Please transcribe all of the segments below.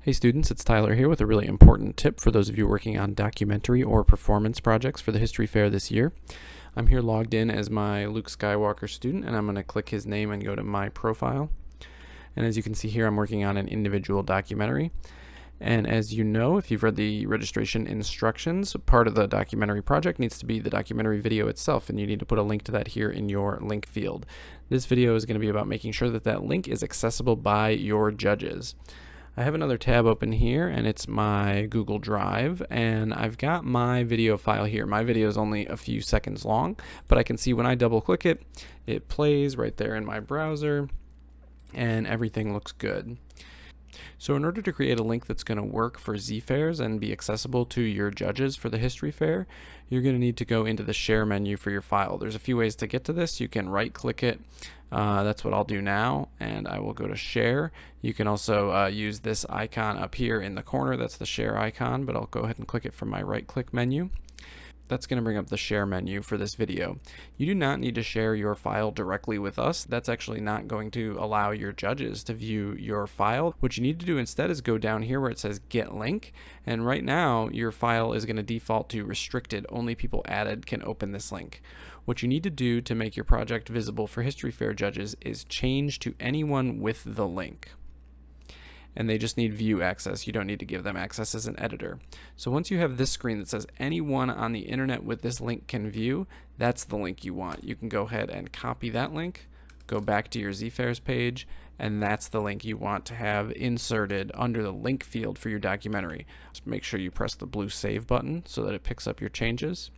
Hey students, it's Tyler here with a really important tip for those of you working on documentary or performance projects for the History Fair this year. I'm here logged in as my Luke Skywalker student, and I'm going to click his name and go to my profile. And as you can see here, I'm working on an individual documentary. And as you know, if you've read the registration instructions, part of the documentary project needs to be the documentary video itself, and you need to put a link to that here in your link field. This video is going to be about making sure that that link is accessible by your judges. I have another tab open here, and it's my Google Drive, and I've got my video file here. My video is only a few seconds long, but I can see when I double click it, it plays right there in my browser, and everything looks good. So in order to create a link that's going to work for Z-Fairs and be accessible to your judges for the History Fair, you're going to need to go into the Share menu for your file. There's a few ways to get to this. You can right-click it. That's what I'll do now, and I will go to Share. You can also use this icon up here in the corner. That's the Share icon, but I'll go ahead and click it from my right-click menu. That's going to bring up the Share menu for this video. You do not need to share your file directly with us. That's actually not going to allow your judges to view your file. What you need to do instead is go down here where it says Get Link, and right now your file is going to default to restricted. Only people added can open this link. What you need to do to make your project visible for History Fair judges is change to anyone with the link. And they just need view access. You don't need to give them access as an editor. So once you have this screen that says anyone on the internet with this link can view, that's the link you want. You can go ahead and copy that link, go back to your Z-Fairs page, and that's the link you want to have inserted under the link field for your documentary. Just make sure you press the blue save button so that it picks up your changes.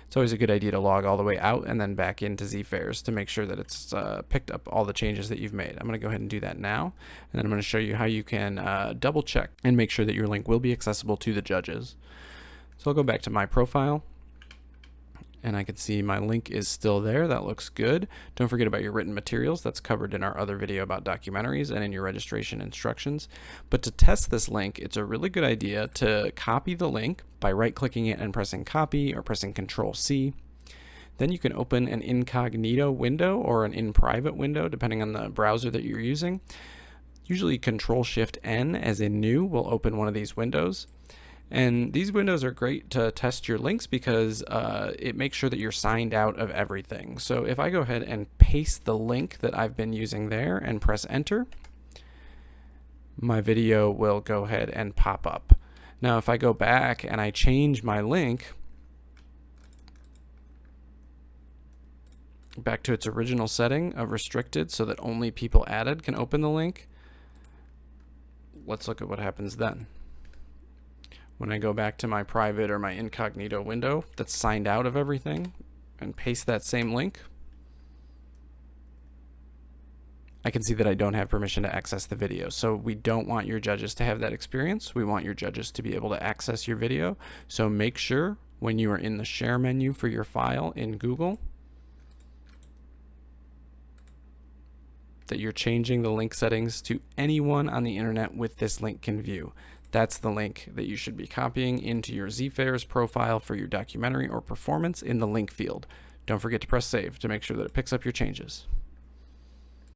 It's always a good idea to log all the way out and then back into Z-Fairs to make sure that it's picked up all the changes that you've made. I'm going to go ahead and do that now, and then I'm going to show you how you can double check and make sure that your link will be accessible to the judges. So I'll go back to my profile, and I can see my link is still there. That looks good. Don't forget about your written materials. That's covered in our other video about documentaries and in your registration instructions. But to test this link, it's a really good idea to copy the link by right-clicking it and pressing copy or pressing Control-C. Then you can open an incognito window or an in-private window, depending on the browser that you're using. Usually Control-Shift-N, as in new, will open one of these windows. And these windows are great to test your links because it makes sure that you're signed out of everything. So if I go ahead and paste the link that I've been using there and press enter, my video will go ahead and pop up. Now if I go back and I change my link back to its original setting of restricted so that only people added can open the link, let's look at what happens then. When I go back to my private or my incognito window that's signed out of everything and paste that same link, I can see that I don't have permission to access the video. So we don't want your judges to have that experience. We want your judges to be able to access your video. So make sure when you are in the Share menu for your file in Google that you're changing the link settings to anyone on the internet with this link can view. That's the link that you should be copying into your Z-Fairs profile for your documentary or performance in the link field. Don't forget to press save to make sure that it picks up your changes.